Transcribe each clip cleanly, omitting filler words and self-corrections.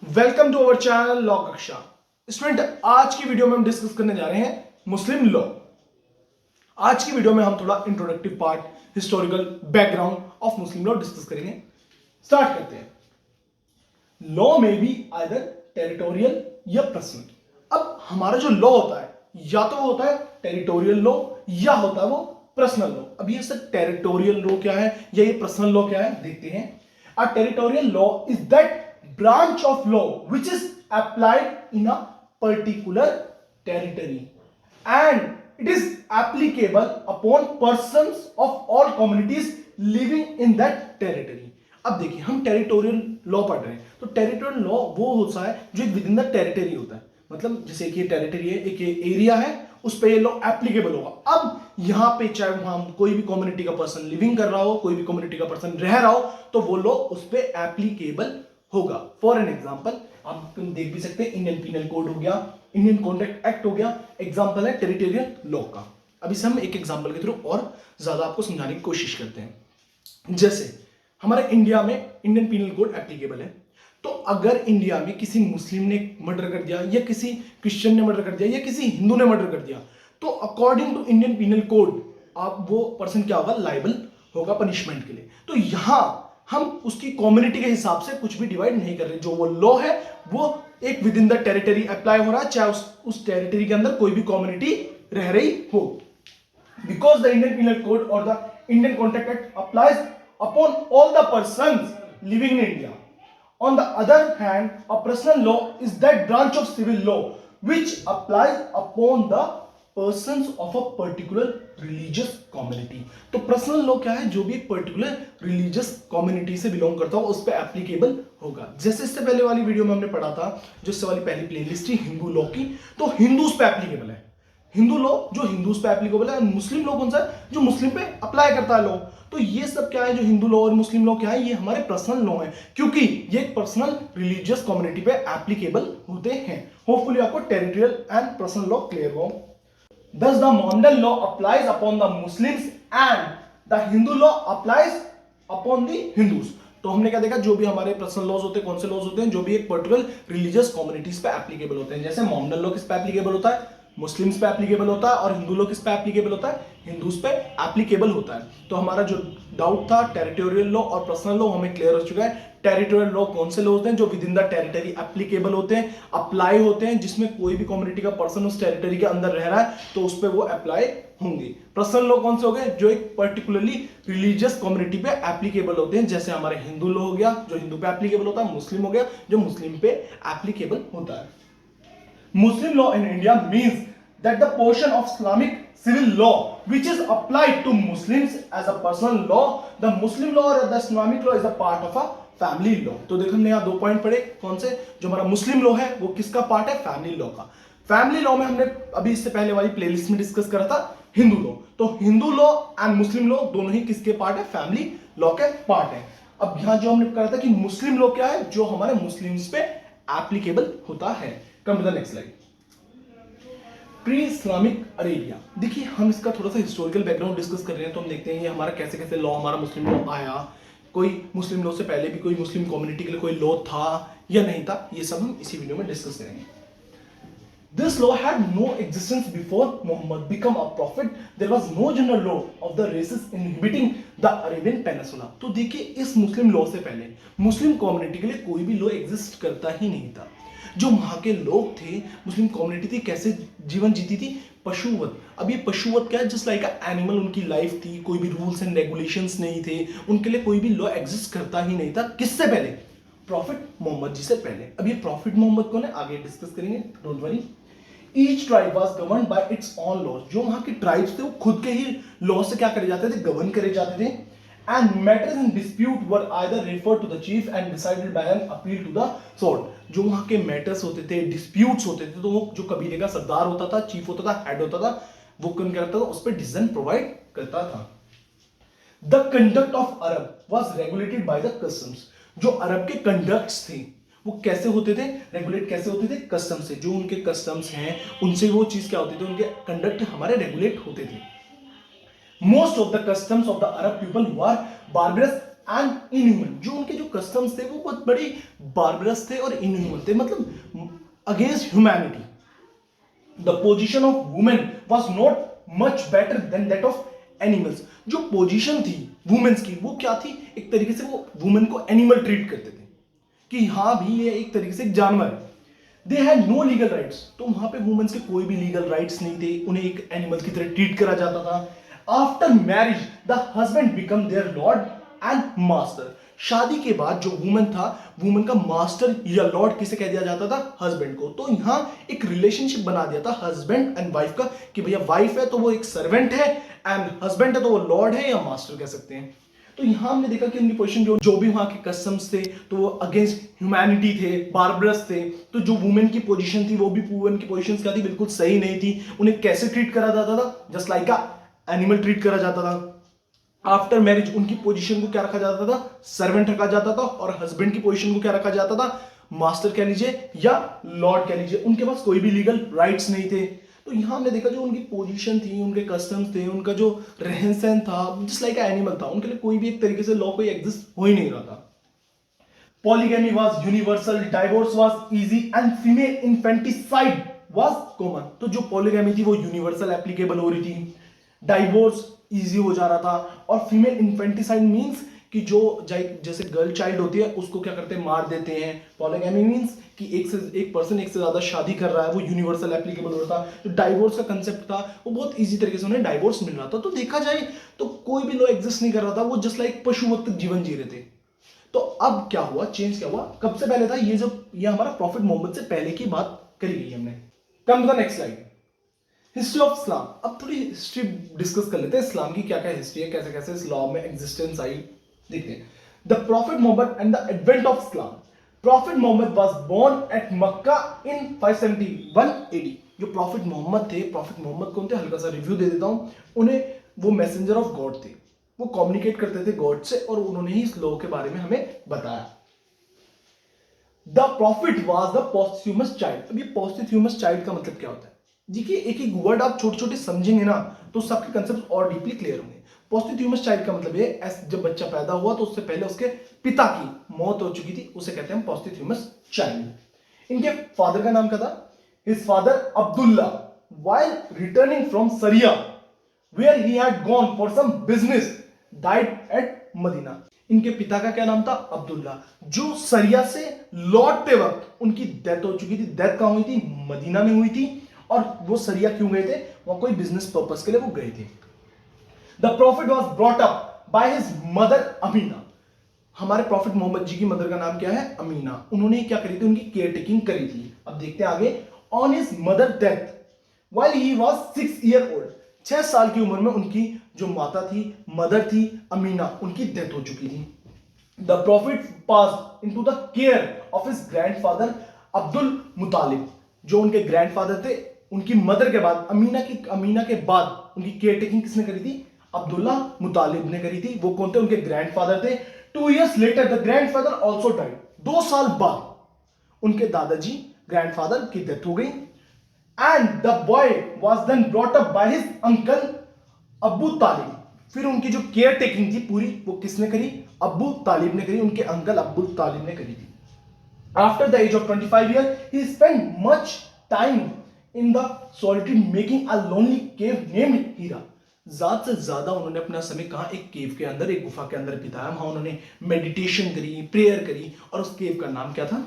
Welcome to our channel law Kaksha. Student, आज की video में हम डिस्कस करने जा रहे हैं मुस्लिम लॉ। आज की वीडियो में हम थोड़ा introductive part, historical background of Muslim law discuss करेंगे। स्टार्ट करते हैं। लॉ में भी आइदर टेरिटोरियल या पर्सनल। अब हमारा जो लॉ होता है या तो होता है टेरिटोरियल लॉ या होता है वो पर्सनल लॉ। अब ये सर टेरिटोरियल लॉ क्या है या ये पर्सनल लॉ क्या है देखते हैं। A territorial law is that branch of law which is applied in a particular territory and it is applicable upon persons of all communities living in that territory। अब देखिए, हम टेरिटोरियल लॉ पढ़ रहे हैं तो टेरिटोरियल लॉ वो होता है जो एक विद इन द टेरिटरी होता है। मतलब जैसे कि ये टेरिटरी है, एक एरिया है, उस पर ये लॉ एप्लीकेबल होगा। अब यहां पे चाहे वहां कोई भी कम्युनिटी का पर्सन लिविंग कर रहा हो, कोई भी कम्युनिटी का पर्सन रह रहा हो, तो वो लॉ उस पर एप्लीकेबल होगा। फॉर एन एग्जाम्पल आप देख भी सकते हैं, इंडियन पीनल कोड हो गया, इंडियन कॉन्ट्रैक्ट एक्ट हो गया, एग्जाम्पल है टेरिटोरियल लॉ का। अभी से हम एक एग्जाम्पल के थ्रू और ज्यादा आपको समझाने की कोशिश करते हैं। जैसे हमारे इंडिया में इंडियन पीनल कोड एप्लीकेबल है, तो अगर इंडिया में किसी मुस्लिम ने मर्डर कर दिया या किसी क्रिश्चियन ने मर्डर कर दिया या किसी हिंदू ने मर्डर कर दिया, तो according to Indian penal code आप वो पर्सन क्या होगा, लायबल होगा पनिशमेंट के लिए। तो यहां हम उसकी कम्युनिटी के हिसाब से कुछ भी डिवाइड नहीं कर रहे। जो वो लॉ है वो एक with in the territory apply हो रहा है, चाहे उस टेरिटरी के अंदर कोई भी कम्युनिटी रह रही हो। Because the Indian penal code और the Indian contract act applies upon all the persons living in India. On the other hand, a personal law is that branch of civil law which applies upon the persons of a particular religious community। तो personal law क्या है, जो भी एक particular religious community से belong करता हो उस पर एप्लीकेबल होगा। जैसे इससे पहले वाली वीडियो में हमने पढ़ा था, जो इससे वाली पहली प्लेलिस्ट थी हिंदू लॉ की, तो हिंदूज पे एप्लीकेबल है हिंदू लॉ, जो हिंदूज पे एप्लीकेबल है। मुस्लिम लॉ कौन सा है, जो मुस्लिम पे अप्लाई करता है लॉ। तो ये सब क्या है, जो हिंदू लॉ और मुस्लिम लॉ क्या है, ये हमारे पर्सनल लॉ है, क्योंकि ये पर्सनल रिलीजियस कम्युनिटी पे एप्लीकेबल होते हैं। होपफुली आपको territorial and personal law clear हो। Thus the Mohammedan law applies upon the Muslims and the Hindu law applies upon the Hindus। तो हमने क्या देखा, जो भी हमारे पर्सनल लॉज होते हैं, कौन से लॉज होते हैं, जो भी एक पर्टिकुलर रिलीजियस कम्युनिटीज पे एप्लीकेबल होते हैं। जैसे मोहम्मदन लॉ किस पे एप्लीकेबल होता है, मुस्लिम्स पे एप्लीकेबल होता है, और हिंदू लॉ किस पे एप्लीकेबल होता है, हिंदूज पे एप्लीकेबल होता है। तो हमारा जो डाउट था टेरिटोरियल लॉ और पर्सनल लॉ हमें क्लियर हो चुका है। टेरिटोरियल लॉ कौन से लॉ होते हैं, जो with in the territory applicable होते हैं, अप्लाई होते हैं, जिसमें कोई भी कम्युनिटी का पर्सन उस टेरिटरी के अंदर रह रहा है तो उस पर वो अप्लाई होंगे। पर्सनल लॉ कौन से हो गए, जो एक पर्टिकुलरली रिलीजियस कम्युनिटी पे एप्लीकेबल होते हैं। जैसे हमारे हिंदू लॉ हो गया, जो हिंदू पे एप्लीकेबल होता है, मुस्लिम हो गया, जो मुस्लिम पे एप्लीकेबल होता है। Muslim law in India means that the portion of Islamic civil law which is applied to Muslims as a personal law, the Muslim law or the Islamic law is a part of a family law. तो देखो हमने यहाँ दो point पढ़े, कौन से, जो हमारा मुस्लिम लॉ है वो किसका पार्ट है, फैमिली लॉ का। फैमिली लॉ में हमने अभी इससे पहले वाली प्लेलिस्ट में डिस्कस करा था हिंदू लॉ। तो Hindu law and Muslim law दोनों ही किसके पार्ट है, फैमिली लॉ के पार्ट है। अब यहाँ जो हमने करा था कि मुस्लिम लॉ क्या है, जो हमारे मुस्लिम्स पे एप्लीकेबल होता है। Come to the next slide. Pre Islamic Arabia. देखिए, हम इसका थोड़ा सा हिस्टोरिकल बैकग्राउंड डिस्कस कर रहे हैं, तो हम देखते हैं ये हमारा कैसे कैसे लॉ, हमारा मुस्लिम लॉ आया, कोई मुस्लिम लॉ से पहले भी कोई मुस्लिम कम्युनिटी के लिए कोई लॉ था या नहीं था, ये सब हम इसी वीडियो में डिस्कस करेंगे। This law had no existence before Muhammad became a prophet. There was no general law of the races inhabiting the Arabian Peninsula। तो देखिए, इस मुस्लिम लॉ से पहले मुस्लिम कम्युनिटी के लिए कोई भी लॉ एग्जिस्ट करता ही नहीं था। जो वहां के लोग थे, मुस्लिम कम्युनिटी थी, कैसे जीवन जीती थी, पशुवत। अब ये पशुवत क्या है, जस्ट लाइक एनिमल उनकी लाइफ थी, कोई भी रूल्स एंड रेगुलेशंस नहीं थे, उनके लिए कोई भी लॉ एग्जिस्ट करता ही नहीं था। किससे पहले, प्रॉफिट मोहम्मद जी से पहले। अब ये प्रॉफिट मोहम्मद कौन है, आगे डिस्कस करेंगे, don't worry. Each tribe was governed by its own laws. जो वहां के ट्राइब्स थे वो खुद के ही लॉ से क्या करे जाते थे, गवर्न करे जाते थे। And matters in dispute were either referred to the chief and decided by an appeal to the sword। जो वहां के मैटर्स होते थे, डिस्प्यूट्स होते थे, तो वो जो कबीले का सरदार होता था, चीफ होता था, हेड होता था, वो कौन करता था, उस पर डिसीजन प्रोवाइड करता था। The conduct of Arab was regulated by the customs. जो अरब के कंडक्ट्स थे वो कैसे होते थे, रेगुलेट कैसे होते थे, कस्टम से। जो उनके कस्टम्स हैं उनसे वो चीज क्या होती थी, उनके कंडक्ट हमारे रेगुलेट होते थे। Most of the customs of the Arab people who are barbarous and inhuman. जो उनके जो कस्टम्स थे वो बहुत बड़ी बार्बरस थे और इनह्यूमन थे, मतलब against humanity. The position of women was not much better than that of animals. जो पोजिशन थी वुमेन्स की वो क्या थी, एक तरीके से वो वुमेन को एनिमल ट्रीट करते थे कि हाँ भी ये एक तरीके से एक जानवर है। They had no legal rights, तो वहां पे वुमेन्स के कोई भी लीगल राइट्स नहीं थे, उन्हें एक एनिमल की तरह ट्रीट करा जाता था। After marriage the husband become their Lord and master. शादी के बाद जो वुमन था, वुमन का मास्टर या लॉर्ड किसे कह दिया जाता था, हस्बैंड को। तो यहां एक रिलेशनशिप बना दिया था हस्बैंड एंड वाइफ का कि भैया वाइफ है तो वो एक सर्वेंट है एंड हस्बैंड है तो वो लॉर्ड है या मास्टर कह सकते हैं। तो यहां हमने देखा कि उनकी पोजीशन जो भी वहां के कस्टम्स थे तो वो अगेंस्ट ह्यूमैनिटी थे, बार्बरस थे। तो जो वुमेन की पोजीशन थी वो भी वुमेन की पोजीशन क्या थी, बिल्कुल सही नहीं थी। उन्हें कैसे ट्रीट करा जाता था, जस्ट लाइक अ एनिमल ट्रीट करा जाता था। आफ्टर मैरिज उनकी पोजीशन को क्या रखा जाता था, सर्वेंट रखा जाता था, और हस्बैंड की पोजीशन को क्या रखा जाता था, मास्टर कह लीजिए या लॉर्ड कह लीजिए। उनके पास कोई भी लीगल राइट्स नहीं थे। तो यहां हमने देखा जो उनकी पोजीशन थी, उनके कस्टम्स थे, उनका जो रहन सहन था, जस्ट लाइक एनिमल था। उनके लिए कोई भी एक तरीके से लॉ कोई एग्जिस्ट हो ही नहीं रहा था। Polygamy was universal, divorce was easy and female infanticide was common. तो जो पॉलीगैमी थी वो यूनिवर्सल एप्लीकेबल हो रही थी, डाइवोर्स इजी हो जा रहा था, और फीमेल इन्फेंटिसाइड मींस कि जो जैसे गर्ल चाइल्ड होती है उसको क्या करते हैं, मार देते हैं। पॉलीगैमी मींस कि एक पर्सन एक से ज्यादा शादी कर रहा है, वो यूनिवर्सल एप्लीकेबल हो रहा था। जो डाइवोर्स का कंसेप्ट था वो बहुत इजी तरीके से उन्हें डाइवोर्स मिल रहा था। तो देखा जाए तो कोई भी लॉ एग्जिस्ट नहीं कर रहा था, वो जस्ट लाइक पशु वक्त जीवन जी रहे थे। तो अब क्या हुआ, चेंज क्या हुआ, कब से पहले था ये, जब ये हमारा प्रॉफिट मोहम्मद से पहले की बात करी गई हमने। Come to the next slide, history of Islam. अब थोड़ी हिस्ट्री डिस्कस कर लेते हैं, इस्लाम की क्या क्या हिस्ट्री है, कैसे कैसे इस लॉ में एग्जिस्टेंस आई, देखते हैं। The prophet Mohammed and the advent of Islam. Prophet Mohammed was born at Mecca in 571 AD. जो प्रॉफिट मोहम्मद थे, प्रॉफिट मोहम्मद कौन थे, हल्का सा रिव्यू दे देता हूं। उन्हें वो मैसेंजर ऑफ गॉड थे, वो कम्युनिकेट करते थे गॉड से, और उन्होंने ही इस लॉ के बारे में हमें बताया। The prophet was the posthumous child. अब ये पोस्ट्यूमस चाइल्ड का मतलब क्या होता है, देखिए एक एक वर्ड आप छोटे छोटे समझेंगे ना तो सबके कंसेप्ट और डीपली क्लियर होंगे। पोस्ट्यूमस चाइल्ड का मतलब ये, जब बच्चा पैदा हुआ तो उससे पहले उसके पिता की मौत हो चुकी थी, उसे कहते हैं पोस्ट्यूमस चाइल्ड। इनके फादर का नाम क्या था, his father Abdullah, while returning from Syria where he had gone for some business, died at Medina. इनके पिता का क्या नाम था, अब्दुल्ला, जो सरिया से लौटते वक्त उनकी डेथ हो चुकी थी। डेथ कहां हुई थी, मदीना में हुई थी। और वो सरिया क्यों गए थे, वहां कोई बिजनेस पर्पस के लिए वो गए थे। The profit was brought up by his mother Amina. हमारे प्रॉफिट मोहम्मद जी की मदर का नाम क्या है, अमीना। उन्होंने क्या करी थी, उनकी केयर टेकिंग करी थी। अब देखते हैं आगे। On his mother death while he was 6 year old. 6 साल की उम्र में उनकी जो माता थी, मदर थी अमीना, उनकी डेथ हो चुकी थी। The prophet pass into the care of his grandfather Abdul Muttalib. जो उनके ग्रैंडफादर थे, उनकी मदर के बाद अमीना के बाद उनकी केयर टेकिंग किसने करी थी, अब्दुल्ला मुतालिब ने करी थी। वो कौन थे, उनके ग्रैंडफादर थे। 2 years later the grandfather also died. 2 साल बाद उनके दादाजी ग्रैंडफादर की डेथ हो गई। And the boy was then brought up by his uncle Abu Talib. फिर उनकी जो केयर टेकिंग थी पूरी वो किसने करी, अब्बू तालिब ने करी, उनके अंकल अब्बू तालिब ने करी थी। After the age of 25 years, he spent much time in the solitude making a lonely cave named Hira. ज्यादा से ज्यादा उन्होंने अपना समय कहा, एक केव के अंदर, एक गुफा के अंदर बिताया। वहां उन्होंने मेडिटेशन करी, प्रेयर करी, और उस केव का नाम क्या था,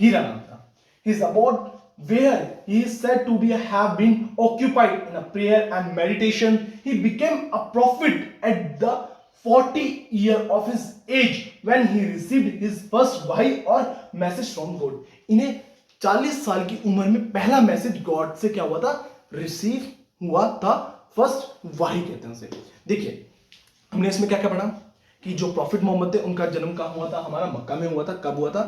हीरा नाम था। His abode where he is said to be have been occupied in a prayer and meditation. He became a prophet at the 40 year of his age when he received his first wahi or message from God. इन्हें 40 साल की उम्र में पहला message God से क्या हुआ था, रिसीव हुआ था। फर्स्ट वाही कहते हैं उसे। देखिए हमने इसमें क्या क्या पढ़ा कि जो प्रॉफिट मोहम्मद थे उनका जन्म कहां हुआ था, हमारा मक्का में हुआ था। कब हुआ था,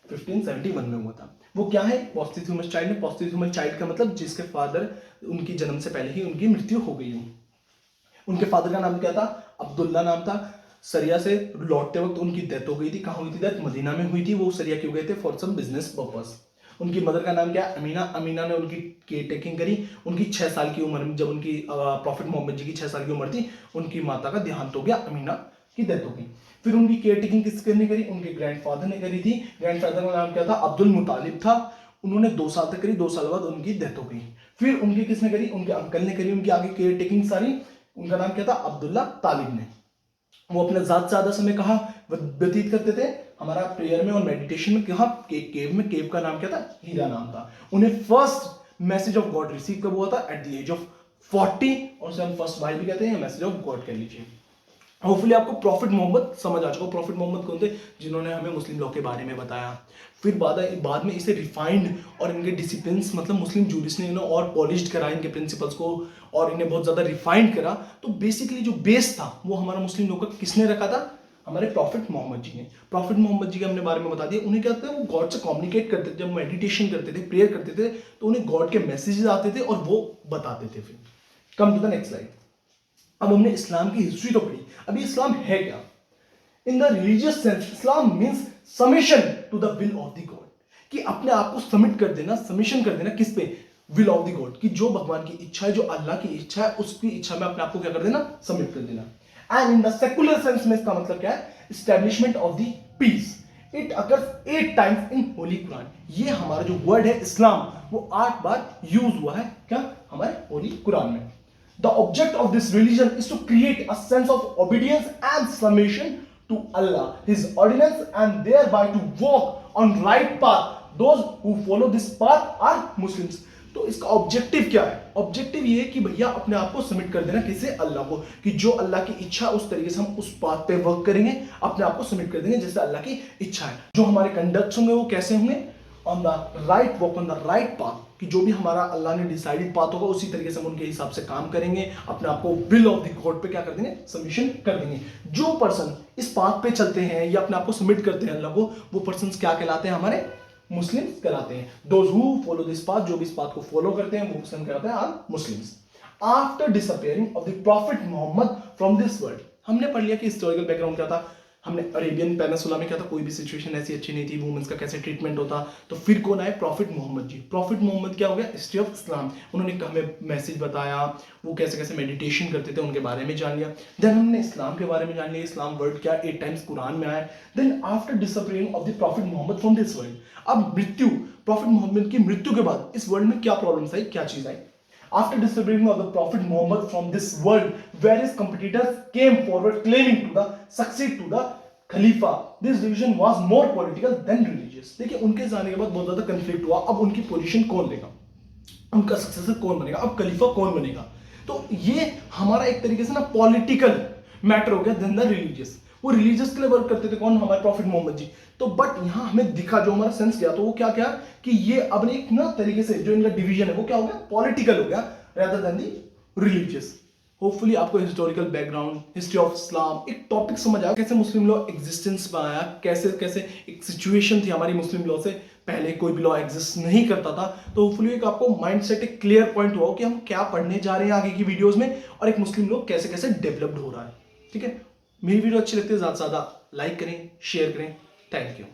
1571 में हुआ था। वो क्या है, पोस्ट्यूमस चाइल्ड है। पोस्ट्यूमस चाइल्ड का मतलब जिसके फादर उनकी जन्म से पहले ही उनकी मृत्यु हो गई हो। उनके फादर का नाम क्या था, अब्दुल्ला नाम था। सरिया से लौटते वक्त उनकी डेथ हो गई थी। कहां हुई थी डेथ, मदीना में हुई थी। वो सरिया क्यों गए थे, फॉर सम बिजनेस पर्पस। उनकी मदर का नाम क्या, अमीना। अमीना ने उनकी केयर टेकिंग करी। उनकी 6 साल की उम्र में, जब उनकी प्रॉफिट मोहम्मद जी की 6 साल की उम्र थी, उनकी माता का देहांत हो गया, अमीना की डेथ हो गई। फिर उनकी केयर टेकिंग किसने करी, उनके ग्रैंडफादर ने करी थी। ग्रैंडफादर का नाम क्या था, अब्दुल मुतालिब था। उन्होंने 2 साल तक करी, 2 साल बाद उनकी डेथ हो गई। फिर उनकी किसने करी, उनके अंकल ने करी उनकी आगे केयर टेकिंग सारी। उनका नाम क्या था, अब्दुल्ला तालिब ने। वो अपने ज्यादा से ज्यादा समय कहाँ व्यतीत करते थे, हमारा प्रेयर में और मेडिटेशन में। कहाँ, केव में। केव का नाम क्या था, हीरा नाम था। उन्हें first message of God receive कब हुआ था, एट द एज ऑफ 40, और उसे हम फर्स्ट बाइबल कहते हैं, मैसेज ऑफ गॉड कह लीजिए। होपफुली आपको प्रॉफिट मोहम्मद समझ आ चुका। प्रॉफिट मोहम्मद कौन थे, जिन्होंने हमें मुस्लिम लॉ के बारे में बताया। फिर बाद में इसे रिफाइंड और इनके डिसिप्लिन, मतलब मुस्लिम जूरिस्ट ने इन्हें और पॉलिश्ड करा इनके प्रिंसिपल्स को, और इन्हें बहुत ज्यादा रिफाइंड करा। तो बेसिकली जो बेस था वो हमारा मुस्लिम लॉ का किसने रखा था, हमारे प्रॉफिट मोहम्मद जी ने। प्रॉफिट मोहम्मद जी के हमने बारे में बता दिया। उन्हें क्या था, वो गॉड से कम्युनिकेट करते थे। जब मेडिटेशन करते थे, प्रेयर करते थे, तो उन्हें गॉड के मैसेजेस आते थे और वो बताते थे। फिर come to the next slide. अब हमने इस्लाम की हिस्ट्री तो पढ़ी, अभी इस्लाम है क्या। In the religious sense Islam means submission to the will of the God, कि अपने आप को सबमिट कर देना, सबमिशन कर देना किस पे, विल ऑफ द गॉड, कि जो भगवान की इच्छा है, जो अल्लाह की इच्छा है, उसकी इच्छा में अपने आप को क्या कर देना, सबमिट कर देना। And in the secular sense में इसका मतलब क्या है, establishment of the peace. It occurs 8 times in holy Quran. ये हमारा जो वर्ड है इस्लाम, वो 8 बार यूज हुआ है क्या, हमारे होली कुरान में। The object of this religion is to create a sense of obedience and submission to Allah, His ordinance, and thereby to walk on right path. Those who follow this path are Muslims. तो इसका objective क्या है, objective ये है कि भैया अपने आप को सबमिट कर देना किसे, अल्लाह को, कि जो अल्लाह की इच्छा उस तरीके से हम उस पाथ पे वर्क करेंगे, अपने आप को सबमिट कर देंगे जैसे अल्लाह की इच्छा है। जो हमारे कंडक्ट्स होंगे वो कैसे होंगे, on the right walk on the right path, कि जो भी हमारा अल्लाह ने डिसाइडेड पाथ होगा उसी तरीके से हम उनके हिसाब से काम करेंगे, अपने आप को विल ऑफ द गॉड पे क्या कर देंगे, सबमिशन कर देंगे। जो पर्सन इस पाथ पे चलते हैं या अपने आप को सबमिट करते हैं अल्लाह को, वो पर्सन क्या कहलाते हैं, हमारे मुस्लिम्स कहलाते हैं। Those who follow this path, जो भी इस पाथ को फॉलो करते हैं वो मुस्लिम कहलाते हैं, are Muslims. After disappearing of the prophet Mohammed from this world, हमने पढ़ लिया कि हिस्टोरिकल बैकग्राउंड क्या था, हमने अरेबियन पेनिसुला में क्या था, कोई भी सिचुएशन ऐसी अच्छी नहीं थी, वुमेन्स का कैसे ट्रीटमेंट होता। तो फिर कौन आए, प्रॉफिट मोहम्मद जी। प्रॉफिट मोहम्मद क्या हो गया, हिस्ट्री ऑफ इस्लाम। उन्होंने हमें मैसेज बताया, वो कैसे कैसे मेडिटेशन करते थे उनके बारे में जान लिया। देन हमने इस्लाम के बारे में जान लिया, इस्लाम वर्ड क्या, 8 टाइम्स कुरान में आया। Then after disappearing of the prophet Mohammed from this world, अब मृत्यु, प्रॉफिट मोहम्मद की मृत्यु के बाद इस वर्ल्ड में क्या प्रॉब्लम्स आई, क्या चीज आई। After disappearing of the Prophet Muhammad from this world, various competitors came forward claiming to succeed to the खलीफा। This division was more political than religious. देखिए उनके जाने के बाद बहुत ज्यादा कंफ्लिक्ट हुआ। अब उनकी पोजीशन कौन लेगा, उनका सक्सेसर कौन बनेगा, अब खलीफा कौन बनेगा। तो ये हमारा एक तरीके से ना पॉलिटिकल मैटर हो गया देन द रिलीजियस। वो रिलीजियस के लिए वर्क करते थे कौन, हमारे प्रॉफिट मोहम्मद जी। तो बट यहां हमें दिखा, जो हमारा सेंस गया, तो वो क्या क्या कि ये अब एक ना तरीके से जो इनका डिवीजन है वो क्या हो गया, पॉलिटिकल हो गया rather than the religious। Hopefully आपको historical background, history of Islam, एक टॉपिक समझ आया, कैसे मुस्लिम लॉ एग्जिस्टेंस में आया, कैसे कैसे एक सिचुएशन थी हमारी मुस्लिम लॉ से पहले, कोई भी लॉ एग्जिस्ट नहीं करता था। तो होपफुली एक आपको माइंडसेट, एक क्लियर पॉइंट हुआ कि हम क्या पढ़ने जा रहे हैं आगे की वीडियोस में, और एक मुस्लिम लॉ कैसे कैसे डेवलप्ड हो रहा है। ठीक है, मेरी वीडियो अच्छी लगती है ज्यादा से ज्यादा लाइक करें, शेयर करें। Thank you.